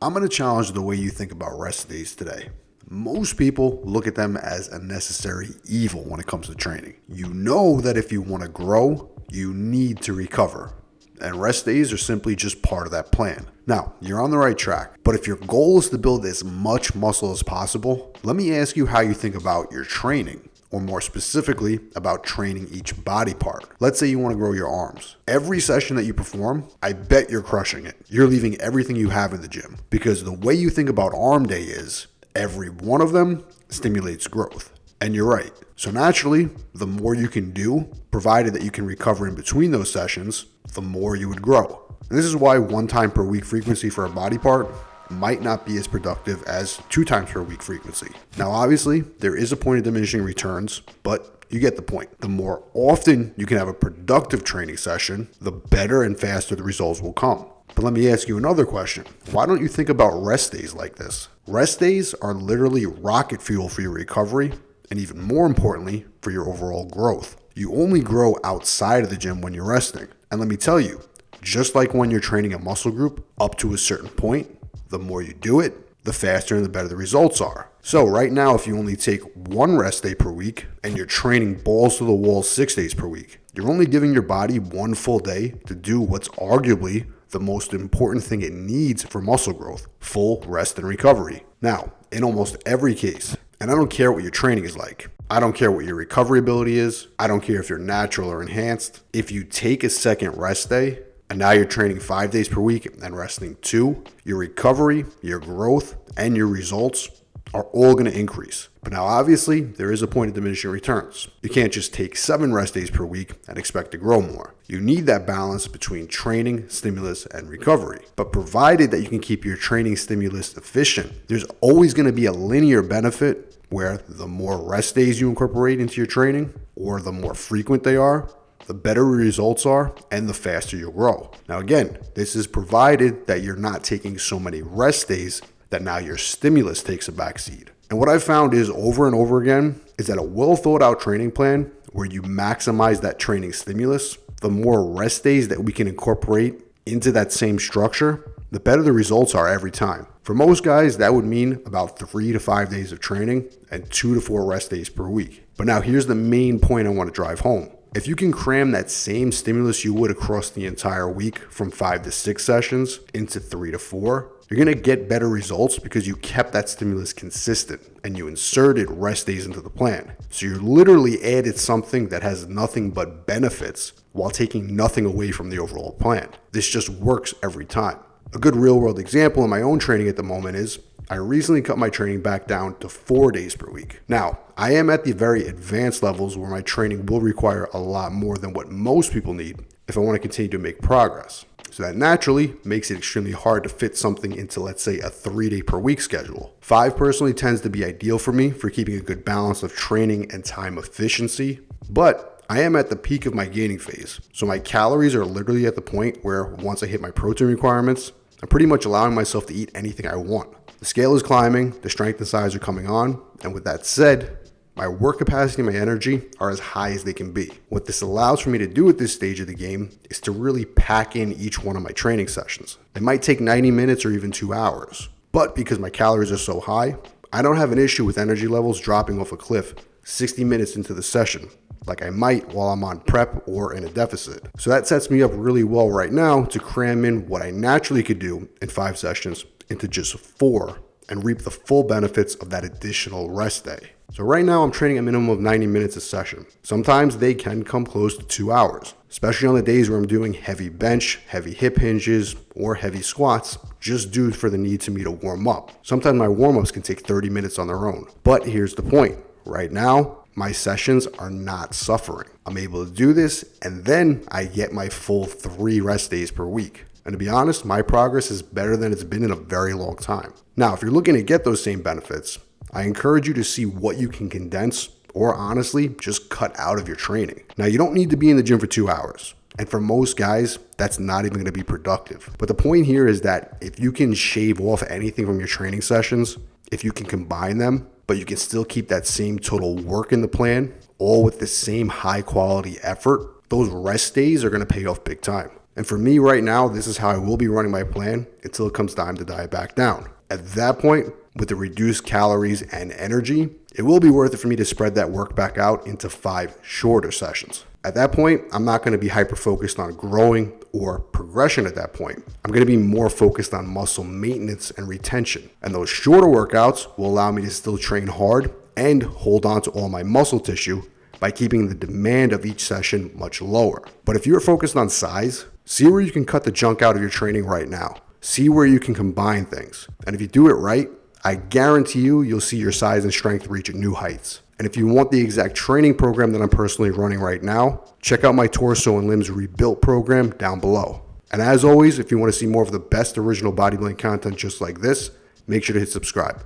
I'm going to challenge the way you think about rest days today. Most people look at them as a necessary evil when it comes to training. You know that if you want to grow, you need to recover. And rest days are simply just part of that plan. Now, you're on the right track, but if your goal is to build as much muscle as possible, let me ask you how you think about your training, or more specifically, about training each body part. Let's say you want to grow your arms. Every session that you perform, I bet you're crushing it. You're leaving everything you have in the gym, because the way you think about arm day is every one of them stimulates growth. And you're right. So naturally, the more you can do, provided that you can recover in between those sessions, the more you would grow. And this is why 1 time per week frequency for a body part might not be as productive as 2 times per week frequency. Now, obviously, there is a point of diminishing returns, but you get the point. The more often you can have a productive training session, the better and faster the results will come. But let me ask you another question. Why don't you think about rest days like this? Rest days are literally rocket fuel for your recovery, and even more importantly, for your overall growth. You only grow outside of the gym when you're resting. And let me tell you, just like when you're training a muscle group, up to a certain point, the more you do it, the faster and the better the results are. So right now, if you only take 1 rest day per week and you're training balls to the wall 6 days per week, you're only giving your body 1 full day to do what's arguably the most important thing it needs for muscle growth: full rest and recovery. Now, in almost every case, and I don't care what your training is like, I don't care what your recovery ability is, I don't care if you're natural or enhanced, if you take a second rest day, and now you're training 5 days per week and resting 2, your recovery, your growth, and your results are all going to increase. But now obviously, there is a point of diminishing returns. You can't just take 7 rest days per week and expect to grow more. You need that balance between training, stimulus, and recovery. But provided that you can keep your training stimulus efficient, there's always going to be a linear benefit where the more rest days you incorporate into your training, or the more frequent they are, the better results are and the faster you'll grow. Now again, this is provided that you're not taking so many rest days that now your stimulus takes a backseat. And what I've found is over and over again is that a well thought out training plan where you maximize that training stimulus, the more rest days that we can incorporate into that same structure, the better the results are every time. For most guys, that would mean about 3 to 5 days of training and 2 to 4 rest days per week. But now here's the main point I want to drive home. If you can cram that same stimulus you would across the entire week from 5 to 6 sessions into 3 to 4, you're going to get better results because you kept that stimulus consistent and you inserted rest days into the plan. So you literally added something that has nothing but benefits while taking nothing away from the overall plan. This just works every time. A good real world example in my own training at the moment is I recently cut my training back down to 4 days per week. Now, I am at the very advanced levels where my training will require a lot more than what most people need if I want to continue to make progress. So that naturally makes it extremely hard to fit something into, let's say, a 3-day per week schedule. 5 personally tends to be ideal for me for keeping a good balance of training and time efficiency, but I am at the peak of my gaining phase. So my calories are literally at the point where once I hit my protein requirements, I'm pretty much allowing myself to eat anything I want. The scale is climbing, the strength and size are coming on, and with that said, my work capacity and my energy are as high as they can be. What this allows for me to do at this stage of the game is to really pack in each one of my training sessions. They might take 90 minutes or even 2 hours, but because my calories are so high, I don't have an issue with energy levels dropping off a cliff 60 minutes into the session, like I might while I'm on prep or in a deficit. So that sets me up really well right now to cram in what I naturally could do in 5 sessions into just 4 and reap the full benefits of that additional rest day. So right now I'm training a minimum of 90 minutes a session. Sometimes they can come close to 2 hours, especially on the days where I'm doing heavy bench, heavy hip hinges, or heavy squats, just due for the need to me to warm up. Sometimes my warm-ups can take 30 minutes on their own. But here's the point. Right now, my sessions are not suffering. I'm able to do this, and then I get my full 3 rest days per week. And to be honest, my progress is better than it's been in a very long time. Now, if you're looking to get those same benefits, I encourage you to see what you can condense or honestly just cut out of your training. Now, you don't need to be in the gym for 2 hours. And for most guys, that's not even going to be productive. But the point here is that if you can shave off anything from your training sessions, if you can combine them, but you can still keep that same total work in the plan, all with the same high quality effort, those rest days are going to pay off big time. And for me right now, this is how I will be running my plan until it comes time to diet back down. At that point, with the reduced calories and energy, it will be worth it for me to spread that work back out into 5 shorter sessions. At that point, I'm not going to be hyper-focused on growing or progression at that point. I'm going to be more focused on muscle maintenance and retention. And those shorter workouts will allow me to still train hard and hold on to all my muscle tissue by keeping the demand of each session much lower. But if you're focused on size, see where you can cut the junk out of your training right now. See where you can combine things. And if you do it right, I guarantee you'll see your size and strength reaching new heights. And if you want the exact training program that I'm personally running right now, check out my Torso and Limbs Rebuilt program down below. And as always, if you want to see more of the best original bodybuilding content just like this, make sure to hit subscribe.